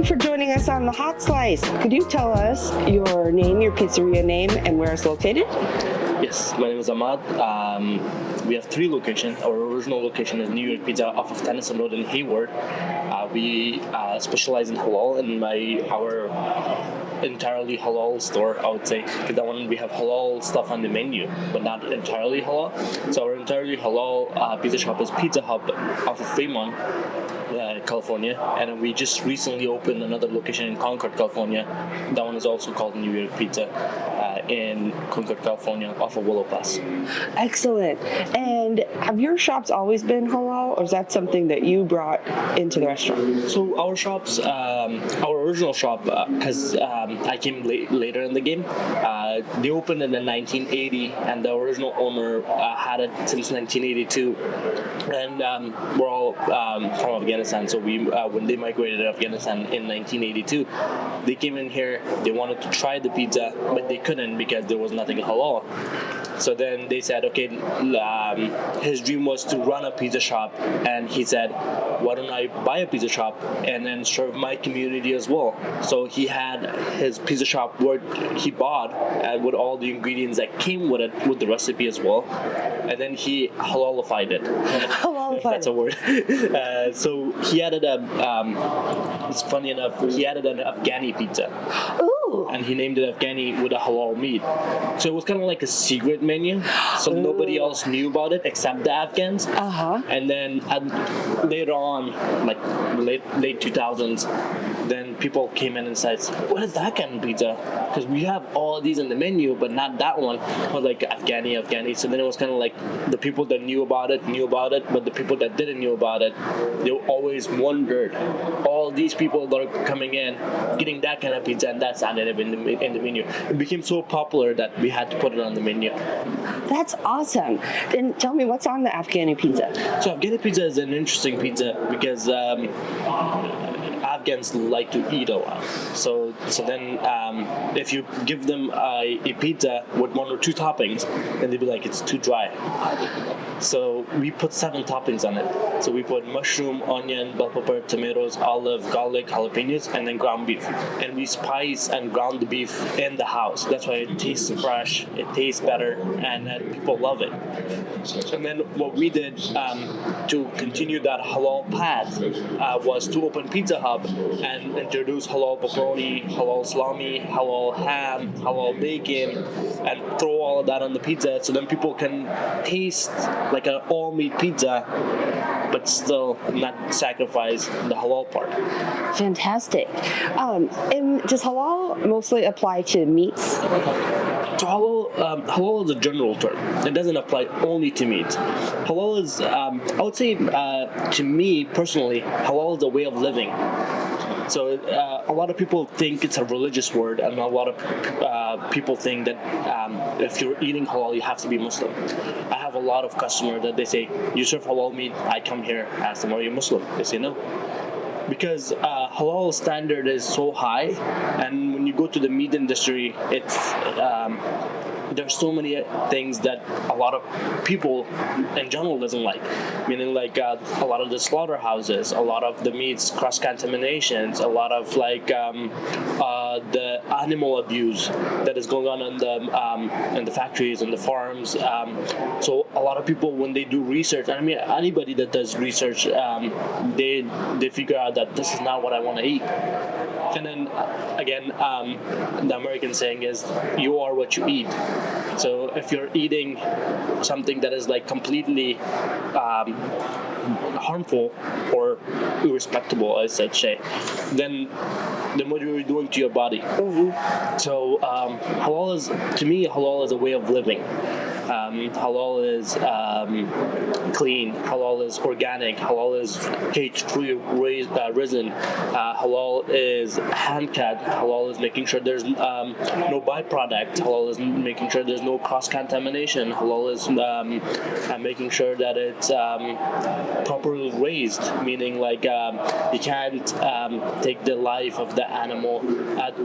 for joining us on The Hot Slice. Could you tell us your name, your pizzeria name, and where it's located? Yes, my name is Ahmad. We have 3 locations. Our original location is New York Pizza off of Tennyson Road in Hayward. We specialize in halal, and our entirely halal store, I would say. Because that one we have halal stuff on the menu, but not entirely halal. So our entirely halal pizza shop is Pizza Hub off of Fremont, California, and we just recently opened another location in Concord, California. That one is also called New York Pizza in Concord, California, off of Willow Pass. Excellent. And have your shops always been halal, or is that something that you brought into the restaurant? So our shops, our original shop, because I came later in the game, they opened in 1980, and the original owner had it since 1982. And we're all from Afghanistan, so we when they migrated to Afghanistan in 1982, they came in here. They wanted to try the pizza, but they couldn't because there was nothing halal. So then they said, okay, his dream was to run a pizza shop, and he said, why don't I buy a pizza shop and then serve my community as well? So he had his pizza shop where he bought with all the ingredients that came with it, with the recipe as well, and then he halalified it. Halalified. If that's a word. So he added it's funny enough, he added an Afghani pizza. Ooh. And he named it Afghani with a halal meat. So it was kind of like a secret menu, so nobody else knew about it except the Afghans. And then later on, like late 2000s, then people came in and said, what is that kind of pizza? Because we have all of these in the menu, but not that one. Or like Afghani. So then it was kind of like the people that knew about it, but the people that didn't know about it, they always wondered, all these people that are coming in, getting that kind of pizza, and that's not in the menu. It became so popular that we had to put it on the menu. That's awesome. Then tell me, what's on the Afghani pizza? So Afghani pizza is an interesting pizza because Afghans like to eat a lot. So then if you give them a pizza with 1 or 2 toppings, then they'd be like, it's too dry. So we put 7 toppings on it. So we put mushroom, onion, bell pepper, tomatoes, olive, garlic, jalapenos, and then ground beef. And we spice and ground the beef in the house. That's why it tastes fresh, it tastes better, and people love it. And then what we did to continue that halal path was to open Pizza Hub and introduce halal pepperoni, halal salami, halal ham, halal bacon, and throw all of that on the pizza so then people can taste like an all-meat pizza, but still not sacrifice the halal part. Fantastic. And does halal mostly apply to meats? So halal is a general term. It doesn't apply only to meat. Halal is, I would say, to me personally, halal is a way of living. So a lot of people think it's a religious word, and a lot of people think that if you're eating halal, you have to be Muslim. I have a lot of customers that they say, you serve halal meat, I come here, ask them, are you Muslim? They say no. Because halal standard is so high, and when you go to the meat industry, it's there's so many things that a lot of people in general doesn't like. Meaning like a lot of the slaughterhouses, a lot of the meats cross-contaminations, a lot of like the animal abuse that is going on in the factories and the farms. So a lot of people, when they do research, I mean anybody that does research, they figure out that this is not what I want to eat. And then again, the American saying is, you are what you eat. So if you're eating something that is like completely harmful or irrespectable, as I say, then what you're doing to your body. Mm-hmm. So halal is, to me, halal is a way of living. Halal is clean. Halal is organic. Halal is cage-free resin. Halal is hand-cut. Halal is making sure there's no byproduct. Halal is making sure there's no cross-contamination. Halal is making sure that it's properly raised, meaning like you can't take the life of the animal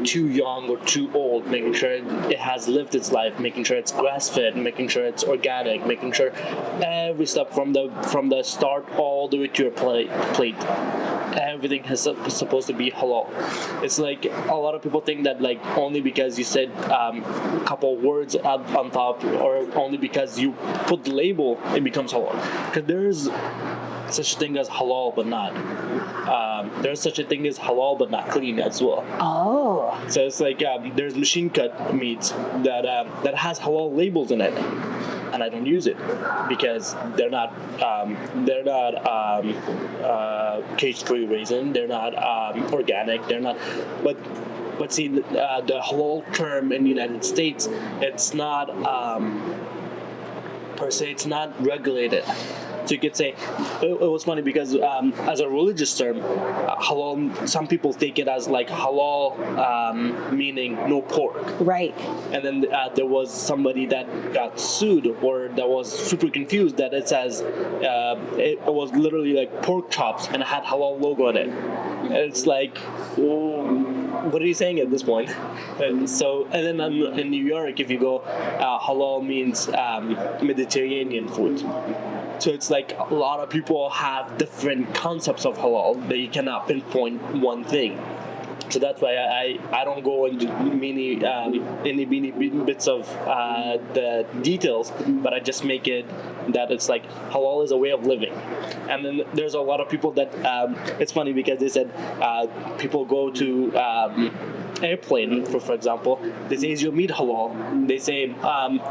too young or too old, making sure it has lived its life, making sure it's grass-fed, making sure it's organic, making sure every step from the start all the way to your plate, everything is supposed to be halal. It's like a lot of people think that like only because you said a couple words on top, or only because you put the label, it becomes halal. Because there's such a thing as halal but not. There's such a thing as halal but not clean as well. Oh. So it's like there's machine cut meats that has halal labels in it, and I don't use it because they're not cage-free raised, they're not organic, they're not. But see, the halal term in the United States, it's not per se, it's not regulated. So you could say, it was funny because as a religious term, halal, some people take it as like halal meaning no pork. Right. And then there was somebody that got sued, or that was super confused that it says it was literally like pork chops and it had halal logo on it. And it's like, what are you saying at this point? And then in New York, if you go, halal means Mediterranean food. So it's like a lot of people have different concepts of halal that you cannot pinpoint one thing. So that's why I don't go into many bits of the details, but I just make it that it's like halal is a way of living. And then there's a lot of people that it's funny because they said people go to airplane, for example, they say, is your meat halal? They say,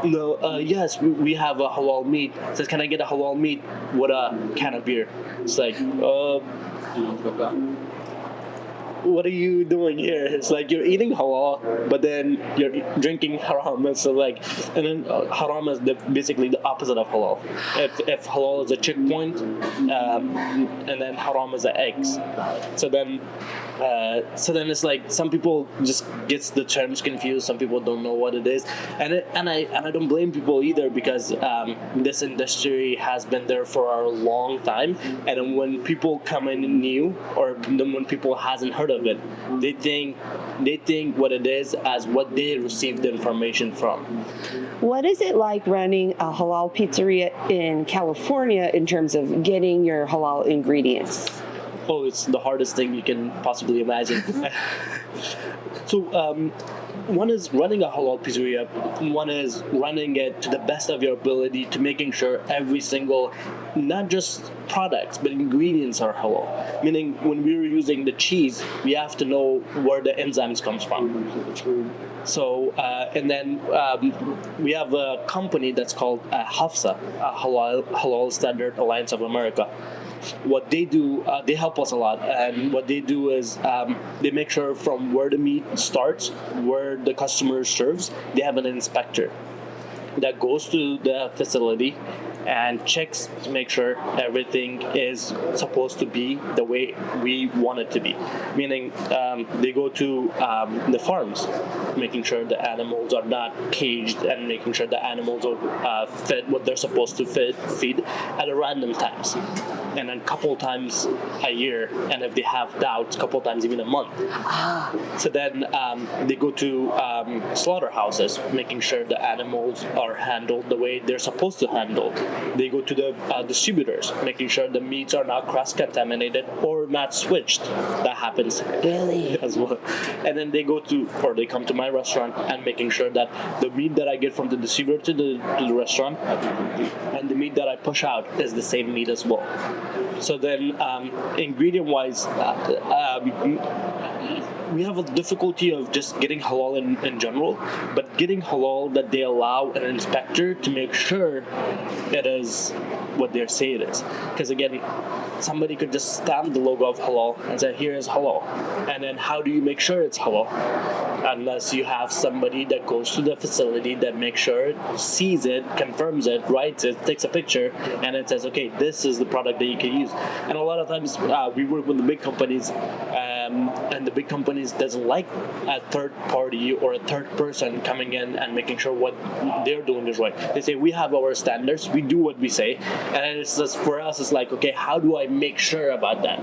no, yes, we have a halal meat. Says, can I get a halal meat with a can of beer? It's like, what are you doing here? It's like you're eating halal, but then you're drinking haram. And so like, and then haram is basically the opposite of halal. If halal is a checkpoint, and then haram is the eggs. So then it's like some people just gets the terms confused. Some people don't know what it is, and I don't blame people either, because this industry has been there for a long time. And then when people come in new, or then when people hasn't heard of it, they think what it is as what they received the information from. What is it like running a halal pizzeria in California in terms of getting your halal ingredients? Oh, it's the hardest thing you can possibly imagine. So, one is running a halal pizzeria. One is running it to the best of your ability, to making sure every single, not just products, but ingredients are halal. Meaning, when we're using the cheese, we have to know where the enzymes comes from. So, and then we have a company that's called HAFSA, Halal Standard Alliance of America. What they do, they help us a lot, and what they do is they make sure from where the meat starts, where the customer serves, they have an inspector that goes to the facility and checks to make sure everything is supposed to be the way we want it to be. Meaning, they go to the farms, making sure the animals are not caged, and making sure the animals are fed what they're supposed to feed at random times, and then a couple times a year, and if they have doubts, a couple times even a month. So then they go to slaughterhouses, making sure the animals are handled the way they're supposed to handle. They go to the distributors, making sure the meats are not cross-contaminated or not switched. That happens Really? as well. And then they come to my restaurant, and making sure that the meat that I get from the distributor to the restaurant and the meat that I push out is the same meat as well. So then, ingredient-wise, we have a difficulty of just getting halal in general, but getting halal that they allow an inspector to make sure it is what they say it is. Because again, somebody could just stamp the logo of halal and say, here is halal. And then how do you make sure it's halal? Unless you have somebody that goes to the facility, that makes sure, sees it, confirms it, writes it, takes a picture, and it says, okay, this is the product that you can use. And a lot of times we work with the big companies, and the big companies doesn't like a third party or a third person coming in and making sure what they're doing is right. They say we have our standards, we do what we say, and it's just for us. It's like, okay, how do I make sure about that?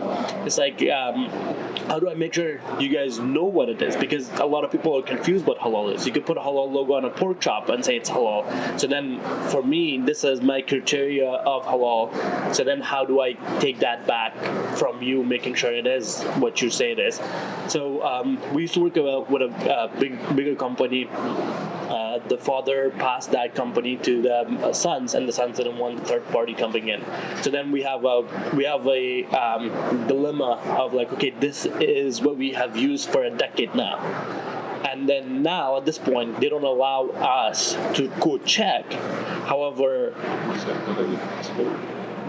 It's like, how do I make sure you guys know what it is? Because a lot of people are confused what halal is. You could put a halal logo on a pork chop and say it's halal. So then, for me, this is my criteria of halal. So then, how do I take that back from you, making sure it is what you say it is? So we used to work with a bigger company. The father passed that company to the sons, and the sons didn't want the third party coming in. So then we have a dilemma of like, okay, this is what we have used for a decade now. And then now, at this point, they don't allow us to go check. However,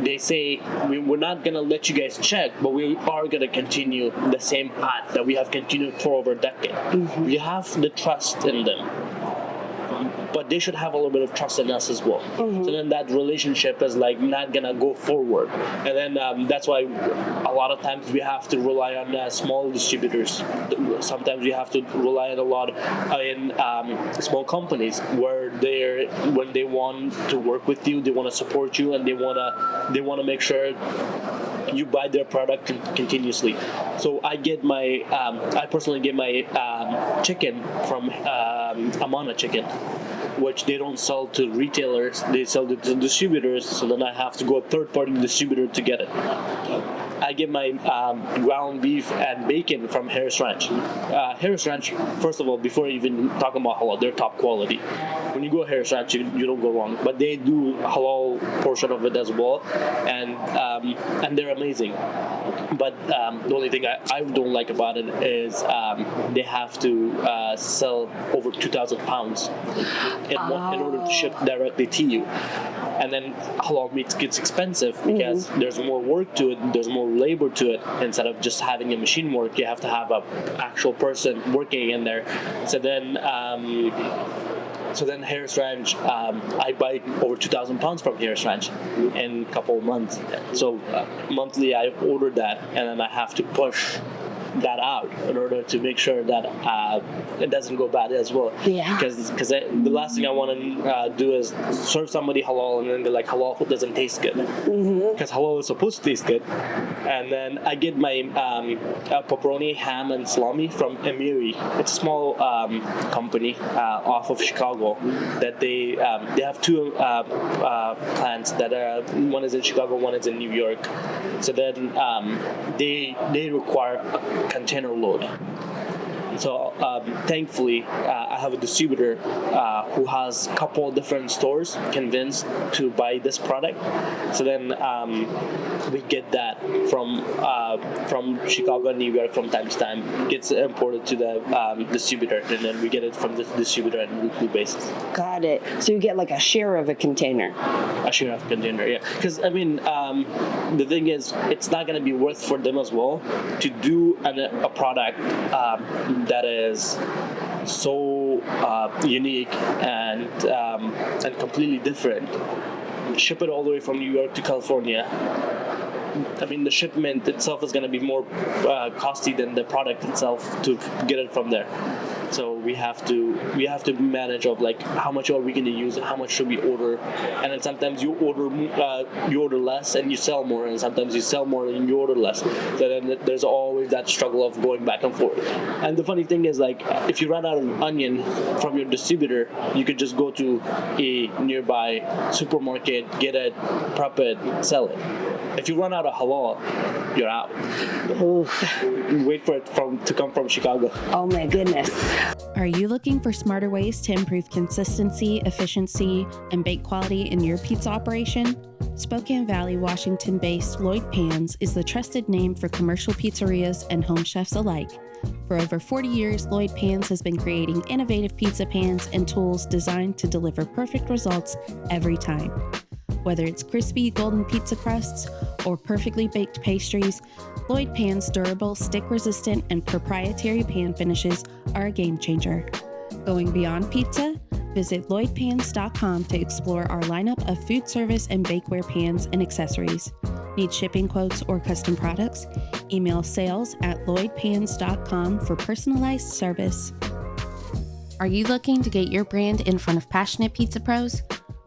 they say we're not going to let you guys check, but we are going to continue the same path that we have continued for over a decade. Mm-hmm. We have the trust in them, but they should have a little bit of trust in us as well. Mm-hmm. So then that relationship is like not gonna go forward, and then that's why a lot of times we have to rely on small distributors. Sometimes we have to rely on a lot in small companies where when they want to work with you, they want to support you, and they want to make sure you buy their product continuously. So I personally get my chicken from Amana Chicken, which they don't sell to retailers, they sell it to distributors, so then I have to go a third-party distributor to get it. I get my ground beef and bacon from Harris Ranch. Harris Ranch, first of all, before even talking about halal, they're top quality. When you go Harris Ranch, you don't go wrong. But they do halal portion of it as well, and they're amazing. But the only thing I don't like about it is they have to sell over 2,000 pounds in order to ship directly to you. And then halal meat gets expensive because there's more work to it, there's more labor to it. Instead of just having a machine work, you have to have an actual person working in there. So then Harris Ranch, I buy over 2,000 pounds from Harris Ranch in a couple of months. So monthly I order that, and then I have to push that out in order to make sure that it doesn't go bad as well. Yeah. Because the last thing I want to do is serve somebody halal and then they're like, halal food doesn't taste good. Because halal is supposed to taste good. And then I get my pepperoni, ham, and salami from Emiri. It's a small company off of Chicago that they have two plants that are, one is in Chicago, one is in New York. So then they require a container load. So thankfully, I have a distributor who has a couple of different stores convinced to buy this product. So then we get that from Chicago and New York from time to time. It gets imported to the distributor, and then we get it from the distributor on a weekly basis. Got it. So you get like a share of a container. A share of a container, yeah. Because I mean, the thing is, it's not going to be worth for them as well to do a product that is so unique and completely different. Ship it all the way from New York to California. I mean, the shipment itself is going to be more costly than the product itself to get it from there. So we have to manage of like how much are we going to use, how much should we order, and then sometimes you order less and you sell more, and sometimes you sell more and you order less. So then there's always that struggle of going back and forth. And the funny thing is, like, if you run out of onion from your distributor, you could just go to a nearby supermarket, get it, prep it, sell it. If you run out of halal, you're out. Wait for it to come from Chicago. Oh my goodness. Are you looking for smarter ways to improve consistency, efficiency, and bake quality in your pizza operation? Spokane Valley, Washington-based Lloyd Pans is the trusted name for commercial pizzerias and home chefs alike. For over 40 years, Lloyd Pans has been creating innovative pizza pans and tools designed to deliver perfect results every time. Whether it's crispy golden pizza crusts or perfectly baked pastries, Lloyd Pan's durable, stick-resistant, and proprietary pan finishes are a game changer. Going beyond pizza? Visit lloydpans.com to explore our lineup of food service and bakeware pans and accessories. Need shipping quotes or custom products? Email sales@lloydpans.com for personalized service. Are you looking to get your brand in front of passionate pizza pros?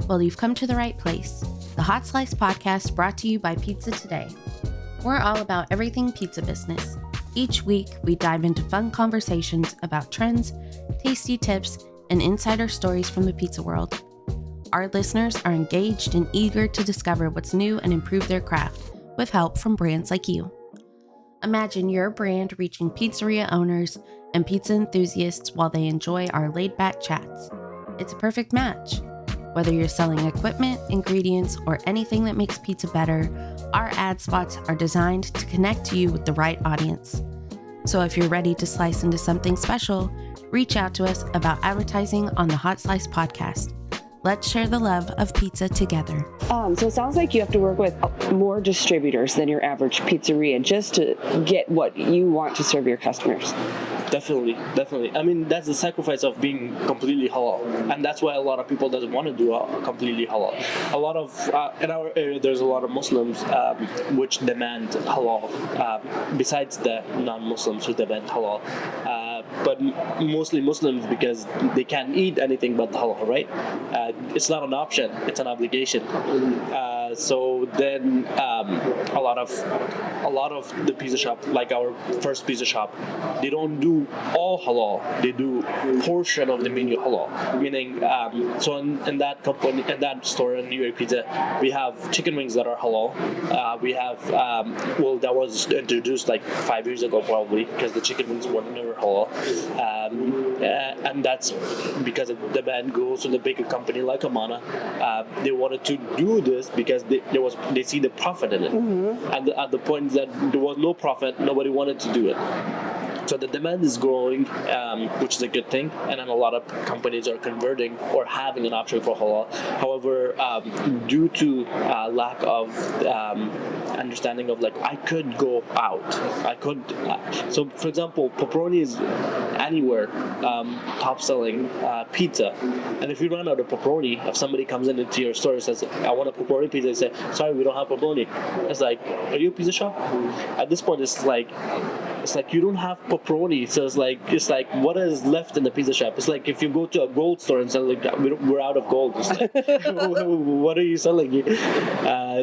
Well, you've come to the right place. The Hot Slice Podcast, brought to you by Pizza Today. We're all about everything pizza business. Each week, we dive into fun conversations about trends, tasty tips, and insider stories from the pizza world. Our listeners are engaged and eager to discover what's new and improve their craft, with help from brands like you. Imagine your brand reaching pizzeria owners and pizza enthusiasts while they enjoy our laid-back chats. It's a perfect match. Whether you're selling equipment, ingredients, or anything that makes pizza better, our ad spots are designed to connect you with the right audience. So if you're ready to slice into something special, reach out to us about advertising on the Hot Slice Podcast. Let's share the love of pizza together. So it sounds like you have to work with more distributors than your average pizzeria just to get what you want to serve your customers. Definitely. I mean, that's the sacrifice of being completely halal, and that's why a lot of people doesn't want to do completely halal. A lot of in our area, there's a lot of Muslims which demand halal, besides the non-Muslims who demand halal. But mostly Muslims because they can't eat anything but halal, right? It's not an option; it's an obligation. So then a lot of the pizza shop, like our first pizza shop, they don't do all halal. They do portion of the menu halal, meaning so in that company, in that store in New York Pizza, we have chicken wings that are halal. We have that was introduced like 5 years ago probably, because the chicken wings were never halal, and that's because the demand goes to the bigger company like Amana. They wanted to do this because they see the profit in it, and at the point that there was no profit, nobody wanted to do it. So the demand is growing, which is a good thing, and then a lot of companies are converting or having an option for halal. However, due to lack of understanding of like, I could go out, so for example, pepperoni is anywhere top selling pizza, and if you run out of pepperoni, if somebody comes into your store and says, I want a pepperoni pizza, they say, sorry, we don't have pepperoni. It's like, are you a pizza shop? At this point, it's like you don't have pepperoni, so it's like what is left in the pizza shop? It's like if you go to a gold store and say like we're out of gold. It's like, what are you selling?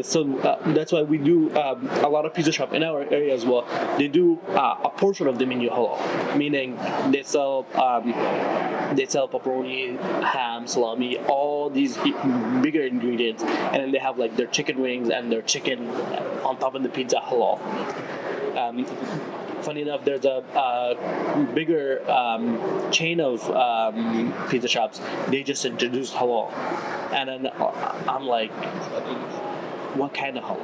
So that's why we do a lot of pizza shop in our area as well. They do a portion of the menu halal, meaning they sell pepperoni, ham, salami, all these bigger ingredients, and then they have like their chicken wings and their chicken on top of the pizza halal. Funny enough, there's a bigger chain of pizza shops. They just introduced halal, and then I'm like, what kind of halal?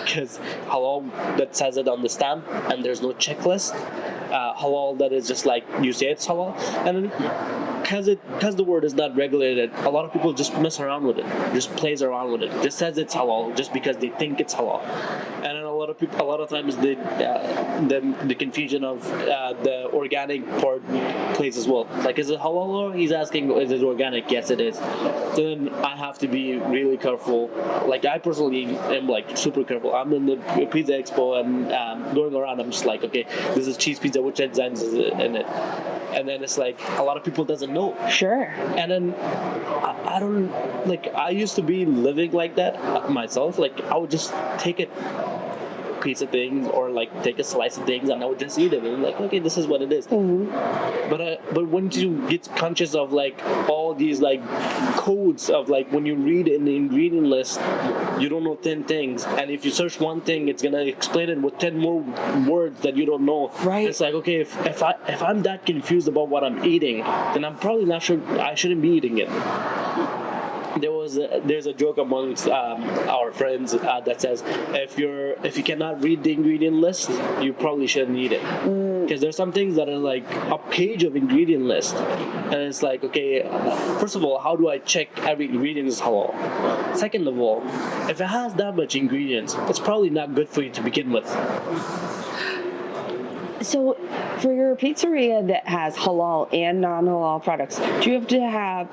Because halal that says it on the stamp and there's no checklist. Halal that is just like you say it's halal, and then because the word is not regulated, a lot of people just mess around with it, just plays around with it, just says it's halal just because they think it's halal. And then a lot of times the confusion of the organic part plays as well. Like, is it halal? Or he's asking, is it organic? Yes, it is. So then I have to be really careful. Like, I personally am like super careful. I'm in the Pizza Expo and going around, I'm just like, okay, this is cheese pizza, which enzymes is in it? And then it's like a lot of people doesn't know. Sure. And then I don't, like, I used to be living like that myself. Like, I would just take a piece of things or like take a slice of things and I would just eat it, and I'm like, okay, this is what it is. But once you get conscious of like all these like codes of like when you read in the ingredient list, you don't know 10 things, and if you search one thing, it's gonna explain it with 10 more words that you don't know. Right. It's like, okay, if I'm that confused about what I'm eating, then I'm probably not sure I shouldn't be eating it. There's a joke amongst our friends that says if you cannot read the ingredient list, you probably shouldn't eat it, because there's some things that are like a page of ingredient list, and it's like, okay, first of all, how do I check every ingredient is halal? Second of all, if it has that much ingredients, it's probably not good for you to begin with. So, for your pizzeria that has halal and non-halal products, do you have to have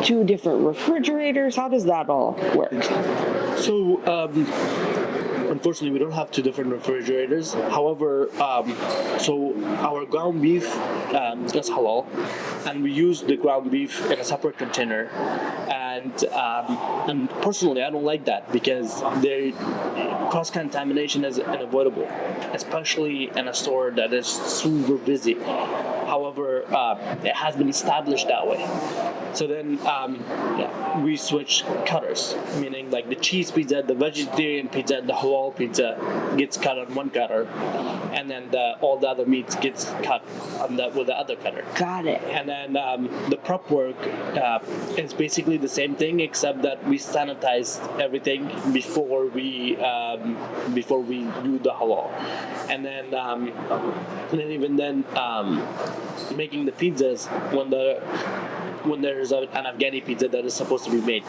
2 different refrigerators? How does that all work? So, unfortunately, we don't have two different refrigerators. However, so our ground beef is halal, and we use the ground beef in a separate container. And personally, I don't like that because cross contamination is unavoidable, especially in a store that is super busy. However, it has been established that way. So then we switch cutters, meaning like the cheese pizza, the vegetarian pizza, and the halal pizza gets cut on one cutter, and then all the other meats gets cut with the other cutter. Got it. And then the prep work is basically the same thing, except that we sanitize everything before we do the halal, and then even then making the pizzas when there's an Afghani pizza that is supposed to be made.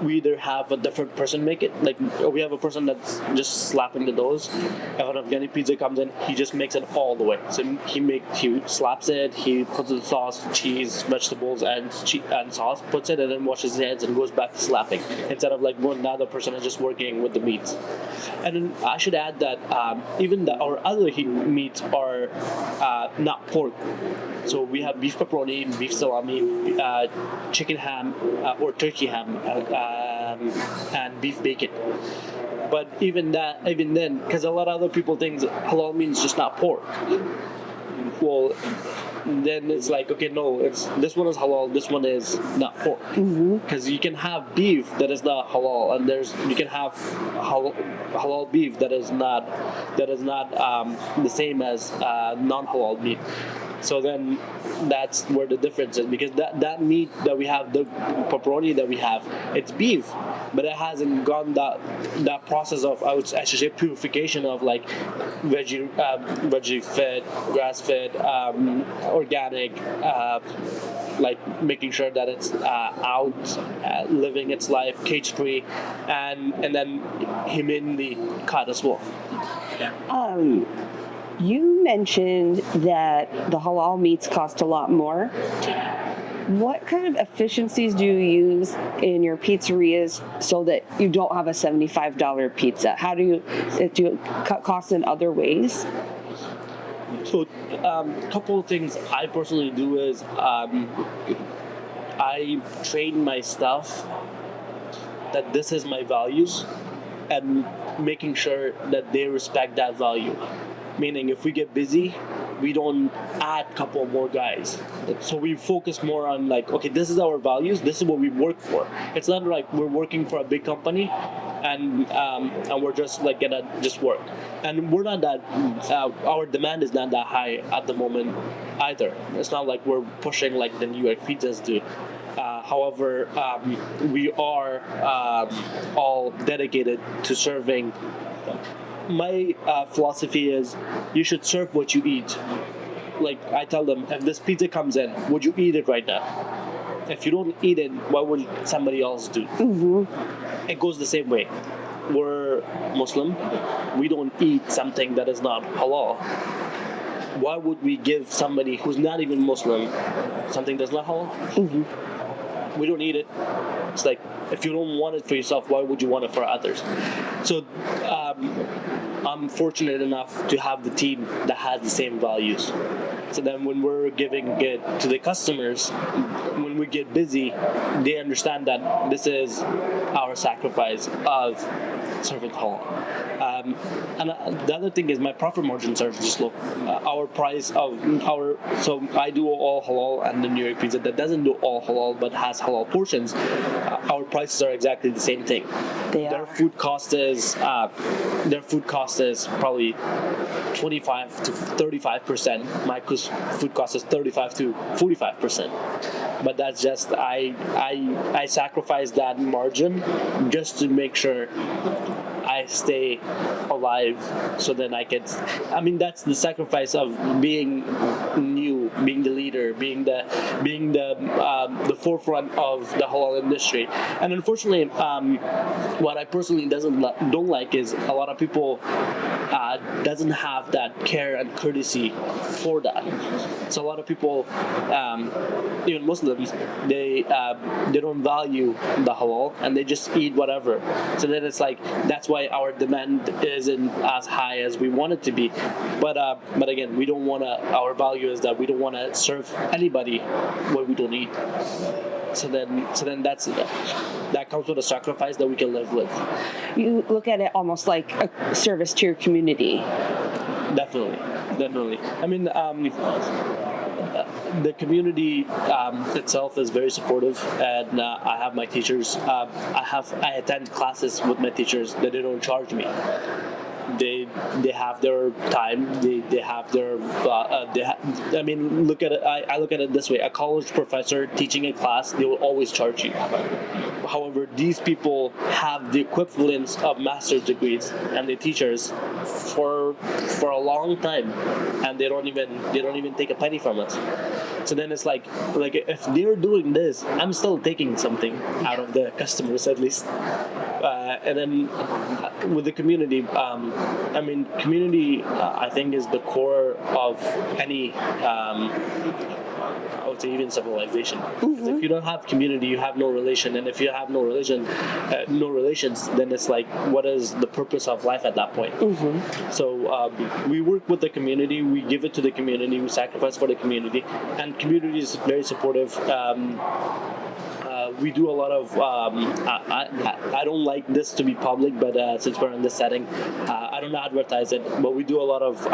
We either have a different person make it, like we have a person that's just slapping the doughs. If an Afghani pizza comes in, he just makes it all the way. So he slaps it, he puts the sauce, cheese, vegetables, and sauce, puts it, and then washes his hands and goes back to slapping. Instead of like one other person is just working with the meats. And then I should add that even our other meats are not pork. So we have beef pepperoni, beef salami, chicken ham or turkey ham, and beef bacon. But even then, because a lot of other people think halal means just not pork. Well, then it's like, okay, no, this one is halal, this one is not pork. Because you can have beef that is not halal, and you can have halal beef that is not the same as non-halal meat. So then that's where the difference is, because that meat that we have, the pepperoni that we have, it's beef, but it hasn't gone that process of, I should say, purification of like veggie fed, grass fed, organic, like making sure that it's out, living its life cage free, and then humanely cut as well. You mentioned that the halal meats cost a lot more. What kind of efficiencies do you use in your pizzerias so that you don't have a $75 pizza? How do you cut costs in other ways? So, a couple of things I personally do is I train my staff that this is my values, and making sure that they respect that value. Meaning, if we get busy, we don't add a couple more guys. So we focus more on like, okay, this is our values, this is what we work for. It's not like we're working for a big company and we're just like gonna just work. And we're not that, our demand is not that high at the moment either. It's not like we're pushing like the New York pizzas do. However, we are all dedicated to serving. My philosophy is you should serve what you eat. Like I tell them, if this pizza comes in, would you eat it right now? If you don't eat it, what would somebody else do? It goes the same way. We're Muslim. We don't eat something that is not halal. Why would we give somebody who's not even Muslim something that's not halal? We don't eat it. It's like, if you don't want it for yourself, why would you want it for others? So I'm fortunate enough to have the team that has the same values. So then when we're giving it to the customers, when we get busy, they understand that this is our sacrifice of serving halal. And the other thing is my profit margins are just low. Our price of so I do all halal, and the New York pizza that doesn't do all halal but has halal portions, our prices are exactly the same thing. Their food cost is probably 25 to 35%. My food cost is 35 to 45%. But that's just I sacrifice that margin just to make sure I stay alive, so then I can. I mean, that's the sacrifice of being new, being the leader, being the forefront of the halal industry. And unfortunately, what I personally don't like is a lot of people doesn't have that care and courtesy for that. So a lot of people, even Muslims, they don't value the halal and they just eat whatever. So then it's like, that's why our demand isn't as high as we want it to be. But again, we don't want to. Our value is that we don't want to serve anybody what we don't eat. So then that comes with a sacrifice that we can live with. You look at it almost like a service to your community. Definitely. I mean, the community itself is very supportive, and I have my teachers. I attend classes with my teachers that they don't charge me. They have their time. They have their. I mean, look at it. I look at it this way: a college professor teaching a class, they will always charge you. However, these people have the equivalence of master's degrees and the teachers for a long time, and they don't even take a penny from us. So then it's like if they're doing this, I'm still taking something out of the customers at least. And then with the community, I mean, community I think is the core of any. I would say even civilization. Mm-hmm. If you don't have community, you have no relation, and if you have no relations, then it's like, what is the purpose of life at that point? Mm-hmm. So we work with the community, we give it to the community, we sacrifice for the community, and community is very supportive. We do a lot of. I don't like this to be public, but since we're in this setting, I don't advertise it. But we do a lot of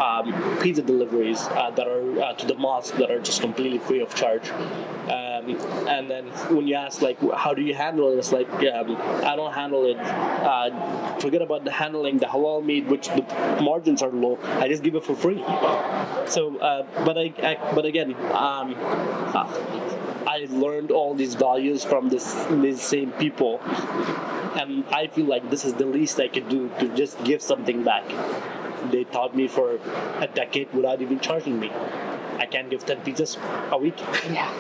pizza deliveries that are to the mosque that are just completely free of charge. And then when you ask like, how do you handle it? It's like I don't handle it. Forget about the handling the halal meat, which the margins are low. I just give it for free. So, but again. I learned all these values from these same people, and I feel like this is the least I could do to just give something back. They taught me for a decade without even charging me. I can give 10 pizzas a week. Yeah.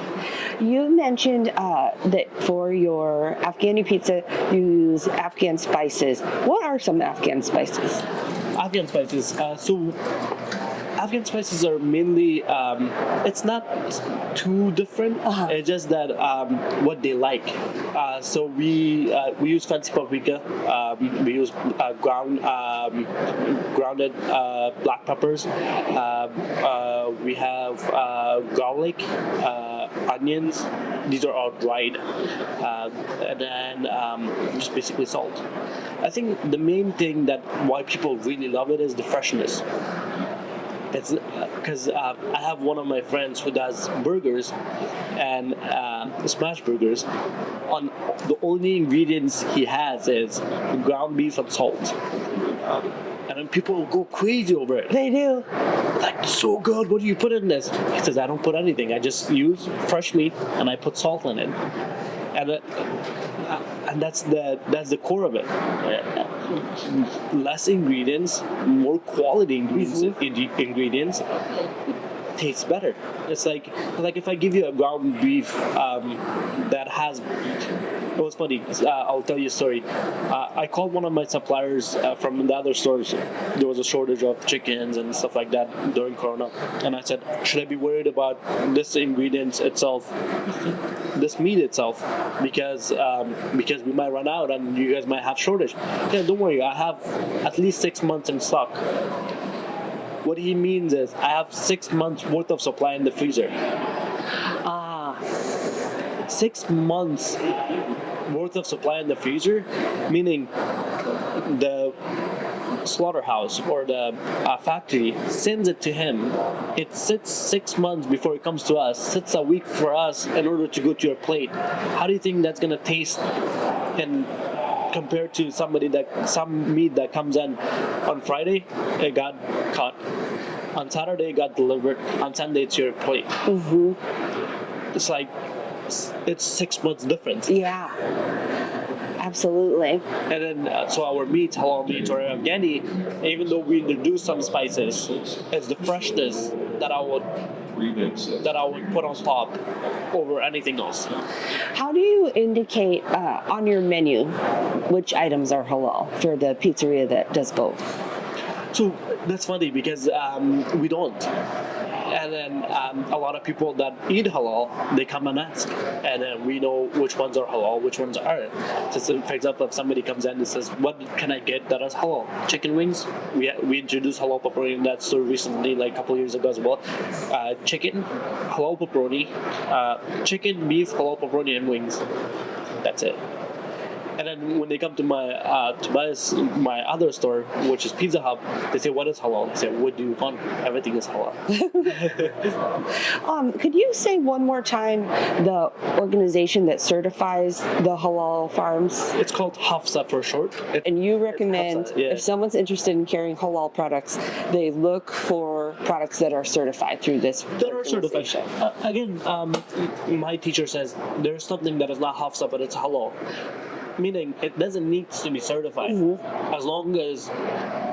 You mentioned that for your Afghani pizza, you use Afghan spices. What are some Afghan spices? Afghan spices. Afghan spices are mainly, it's not too different. Uh-huh. It's just that what they like. So we use fancy paprika. We use grounded black peppers. We have garlic, onions. These are all dried, and then just basically salt. I think the main thing that why people really love it is the freshness. It's because I have one of my friends who does burgers and smash burgers. On the only ingredients he has is ground beef and salt, and then people will go crazy over it. They do. Like, so good. What do you put in this? He says, I don't put anything. I just use fresh meat and I put salt in it, and that's the core of it. Less ingredients, more quality ingredients tastes better. It's like if I give you a ground beef that has. It was funny. I'll tell you a story. I called one of my suppliers from the other stores. There was a shortage of chickens and stuff like that during Corona, and I said, should I be worried about this ingredients itself, this meat itself, because we might run out and you guys might have shortage? Yeah, don't worry. I have at least 6 months in stock. What he means is I have 6 months worth of supply in the freezer. 6 months worth of supply in the freezer, meaning the slaughterhouse or the factory sends it to him. It sits 6 months before it comes to us, sits a week for us in order to go to your plate. How do you think that's gonna taste and compared to some meat that comes in on Friday, it got cut. On Saturday, it got delivered. On Sunday, it's your plate. Mm-hmm. It's like, it's 6 months difference. Yeah, absolutely. And then, so our meat, halal meat or Afghani, even though we introduce some spices, it's the freshness that I would put on top over anything else. How do you indicate on your menu which items are halal for the pizzeria that does both? So that's funny because we don't. And then a lot of people that eat halal, they come and ask, and then we know which ones are halal, which ones aren't. So, for example, if somebody comes in and says, "What can I get that is halal?" Chicken wings. We introduced halal pepperoni in that store recently, like a couple of years ago as well. Chicken, halal pepperoni, chicken, beef, halal pepperoni, and wings. That's it. And then when they come to my my other store, which is Pizza Hub, they say, "What is halal?" I say, "What do you want? Everything is halal." Could you say one more time the organization that certifies the halal farms? It's called Hafsa for short. And you recommend Hafsa, yeah. if someone's interested in carrying halal products, they look for products that are certified through this That are certified. organization. Again, my teacher says there's something that is not Hafsa, but it's halal. Meaning it doesn't need to be certified, as long as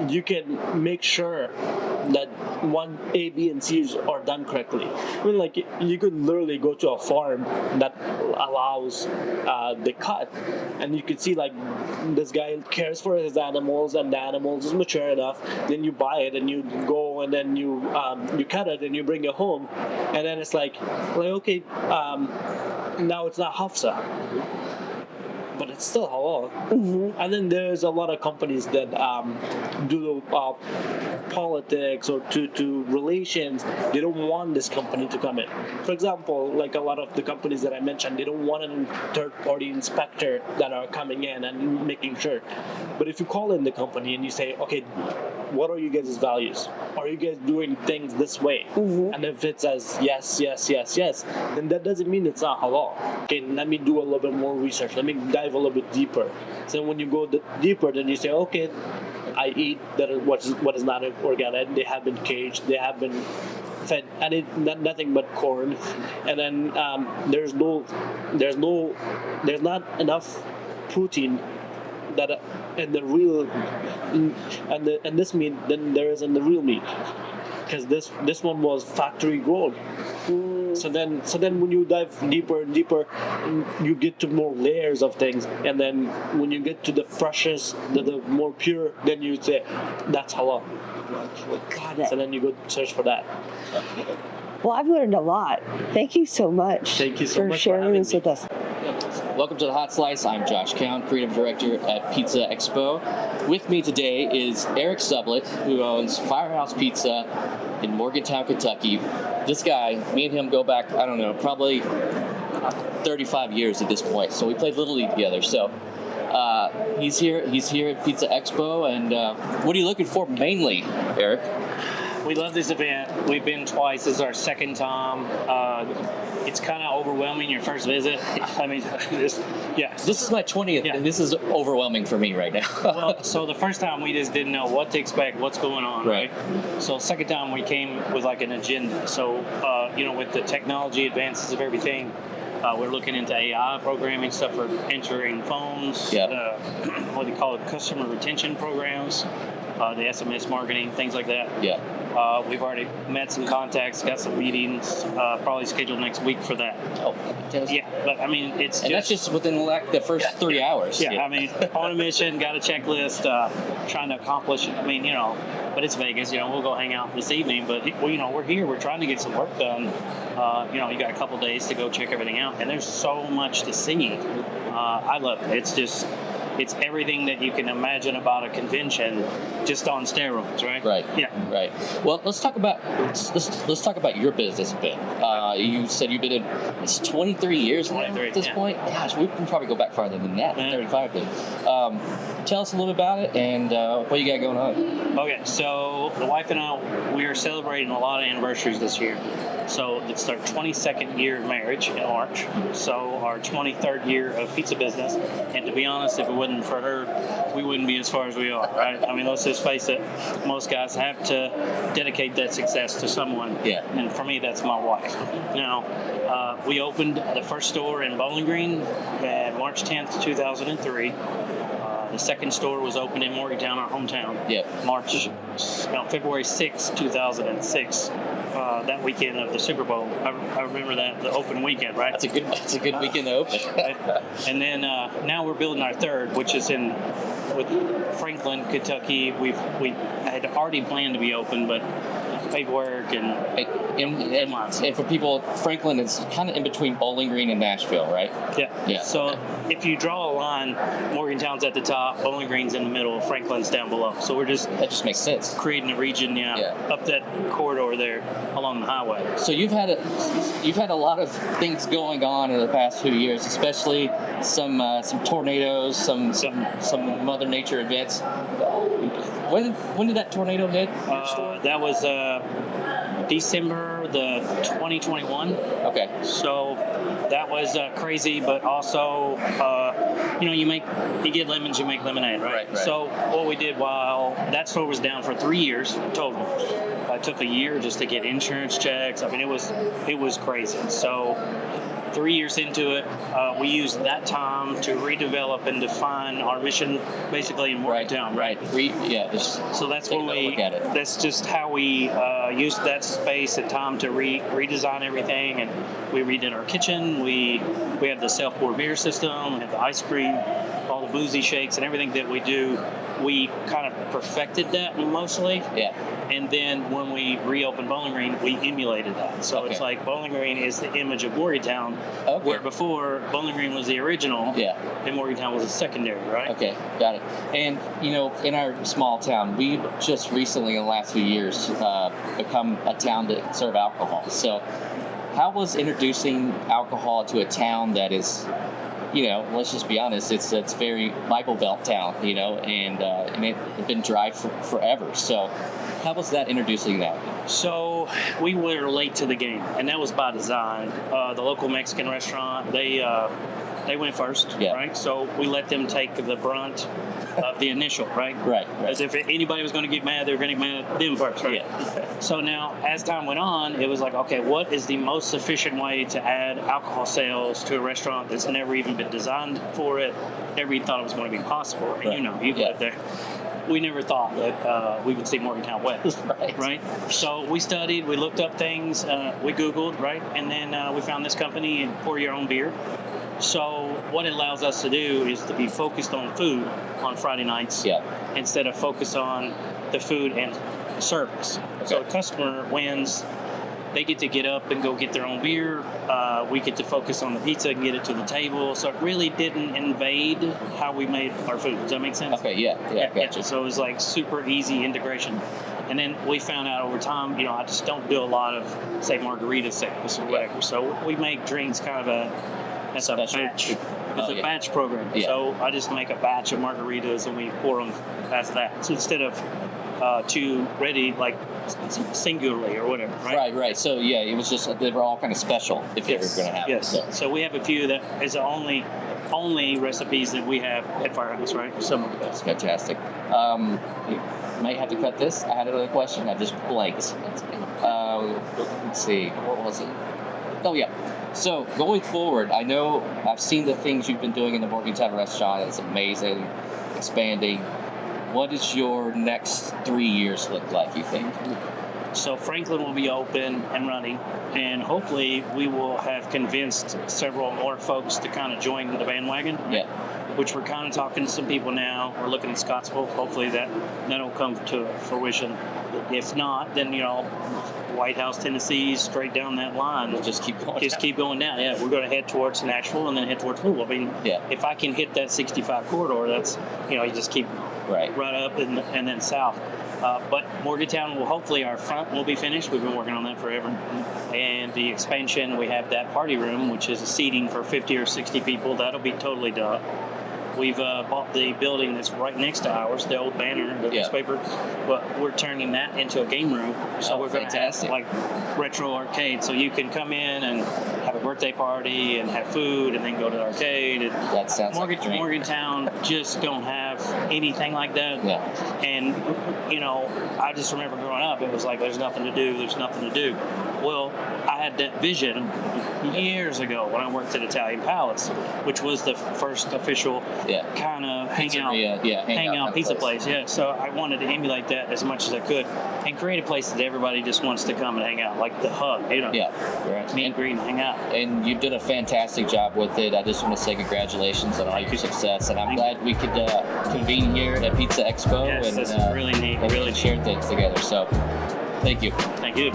you can make sure that one A, B, and C are done correctly. I mean, like you could literally go to a farm that allows the cut, and you could see like this guy cares for his animals, and the animals is mature enough. Then you buy it, and you go, and then you cut it, and you bring it home, and then it's like okay, now it's not Hafsa, but it's still halal. And then there's a lot of companies that do politics or to relations. They don't want this company to come in. For example, like a lot of the companies that I mentioned, they don't want a third-party inspector that are coming in and making sure. But if you call in the company and you say, okay, what are you guys' values? Are you guys doing things this way? And if it says yes, yes, yes, yes, then that doesn't mean it's not halal. Okay, let me do a little bit more research. Let me dive a little bit deeper. So when you go deeper, then you say, okay, I eat what is not organic. They have been caged. They have been fed, and nothing but corn. And then there's not enough protein that and the real and this meat than there is in the real meat, because this one was factory grown. So then when you dive deeper and deeper, you get to more layers of things, and then when you get to the freshest, the more pure, then you say that's halal. Got it. So then you go search for that. Well, I've learned a lot. Thank you so much. Thank you so for much for sharing having this me. with us. Welcome to the Hot Slice. I'm Josh Count, Creative Director at Pizza Expo. With me today is Eric Sublett, who owns Firehouse Pizza in Morgantown, Kentucky. This guy, me and him go back, I don't know, probably 35 years at this point. So we played Little League together. So he's here at Pizza Expo. And what are you looking for mainly, Eric? We love this event. We've been twice. This is our second time. It's kind of overwhelming your first visit. I mean, This is my 20th, Yeah. and this is overwhelming for me right now. well, so the first time we just didn't know what to expect, what's going on, right? So second time we came with like an agenda. So, with the technology advances of everything, we're looking into AI programming stuff for entering phones. Yeah. What do you call it? Customer retention programs. The SMS marketing, things like that. Yeah. We've already met some contacts, got some meetings, probably scheduled next week for that. Oh, fantastic. Yeah, but I mean, And that's just within the first 3 hours. Yeah, I mean, on a mission, got a checklist, trying to accomplish. I mean, but it's Vegas. We'll go hang out this evening. But we're here. We're trying to get some work done. You got a couple days to go check everything out, and there's so much to see. I love it. It's everything that you can imagine about a convention, just on steroids, right? Right. Yeah. Right. Well, let's talk about your business a bit. You said you've been in it's 23 years now 23, at this yeah. point. Gosh, we can probably go back farther than that. Yeah. 35. Tell us a little bit about it and what you got going on. Okay, so the wife and I, we are celebrating a lot of anniversaries this year. So it's our 22nd year of marriage in March. So our 23rd year of pizza business. And to be honest, if it wasn't for her, we wouldn't be as far as we are, right? I mean, let's just face it, most guys have to dedicate that success to someone. Yeah. And for me, that's my wife. Now, we opened the first store in Bowling Green on March 10th, 2003. The second store was opened in Morgantown, our hometown. Yep. February 6th, 2006. That weekend of the Super Bowl. I remember that, the open weekend, right? That's a good weekend to open. And then now we're building our third, which is with Franklin, Kentucky. We had already planned to be open, but paperwork and And for people, Franklin is kind of in between Bowling Green and Nashville, right? Yeah. So if you draw a line, Morgantown's at the top, Bowling Green's in the middle, Franklin's down below. So we're just that just makes sense. Creating a region, up that corridor there along the highway. So you've had a lot of things going on in the past few years, especially some tornadoes, some Mother Nature events. When did that tornado hit? That was December the 2021. Okay. So that was crazy, but also, you get lemons, you make lemonade, right? So what we did while that store was down for 3 years total, it took a year just to get insurance checks. I mean, it was crazy. So 3 years into it, we used that time to redevelop and define our mission, basically in Morgantown. Right. So that's when that's just how we used that space and time to redesign everything, and we redid our kitchen. We have the self-pour beer system, we have the ice cream, all the boozy shakes, and everything that we do. We kind of perfected that mostly. Yeah. And then when we reopened Bowling Green, we emulated that. So it's like Bowling Green is the image of Morgantown, where before Bowling Green was the original, and Morgantown was the secondary, right? Okay, got it. And, in our small town, we just recently, in the last few years, become a town that serve alcohol. So how was introducing alcohol to a town that is, let's just be honest, it's very Bible Belt town, and it's been dry forever. So how was that introducing that? So we were late to the game, and that was by design. The local Mexican restaurant, they went first, right? So we let them take the brunt of the initial, right? Right. As if anybody was going to get mad, they were going to get mad at them first, right? Yeah. So now, as time went on, it was like, okay, what is the most efficient way to add alcohol sales to a restaurant that's never even been designed for it, never even thought it was going to be possible? Right. You've lived there. We never thought that we would see Morgantown West, right? So we studied, we looked up things, we Googled, right? And then we found this company and Pour Your Own Beer. So what it allows us to do is to be focused on food on Friday nights instead of focus on the food and service. Okay. So the customer wins. They get to get up and go get their own beer. We get to focus on the pizza and get it to the table. So it really didn't invade how we made our food. Does that make sense? Okay, yeah, gotcha. So it was like super easy integration. And then we found out over time, I just don't do a lot of, say, margarita sales or whatever. So we make drinks kind of a batch. It's a batch program. Yeah. So I just make a batch of margaritas and we pour them as that. So instead of two ready, like singularly or whatever, right? Right. So it was just, they were all kind of special if you were going to have it. So we have a few that is the only recipes that we have at Firehouse, right? Some of the best. That's fantastic. You might have to cut this. I had another question. I just blanked. Let's see. What was it? Oh, yeah. So going forward, I know I've seen the things you've been doing in the Morgantown restaurant. It's amazing, expanding. What does your next 3 years look like, you think? So Franklin will be open and running, and hopefully we will have convinced several more folks to kind of join the bandwagon. Right? Which we're kind of talking to some people now. We're looking at Scottsville. Hopefully that'll come to fruition. If not, then White House, Tennessee, straight down that line. We'll just keep going. Keep going down. Yeah, we're going to head towards Nashville and then head towards Louisville. I mean, if I can hit that 65 corridor, that's you just keep right up and then south. But Morgantown will hopefully our front will be finished. We've been working on that forever. And the expansion, we have that party room, which is a seating for 50 or 60 people. That'll be totally done. We've bought the building that's right next to ours, the old banner, the newspaper, but we're turning that into a game room. So we're going to have like retro arcade, so you can come in and have a birthday party and have food and then go to the arcade. That sounds like a dream. Morgantown just don't have anything like that. Yeah. And, I just remember growing up, it was like, there's nothing to do. Well, I had that vision years ago when I worked at Italian Palace, which was the first official kind of hangout pizza place. Yeah, so I wanted to emulate that as much as I could and create a place that everybody just wants to come and hang out, like the hub, Yeah, right. Meet and greet and hang out. And you've done a fantastic job with it. I just want to say congratulations on all your success, and I'm glad we could convene here at Pizza Expo and that's really neat. Really share things together. So, thank you. Thank you.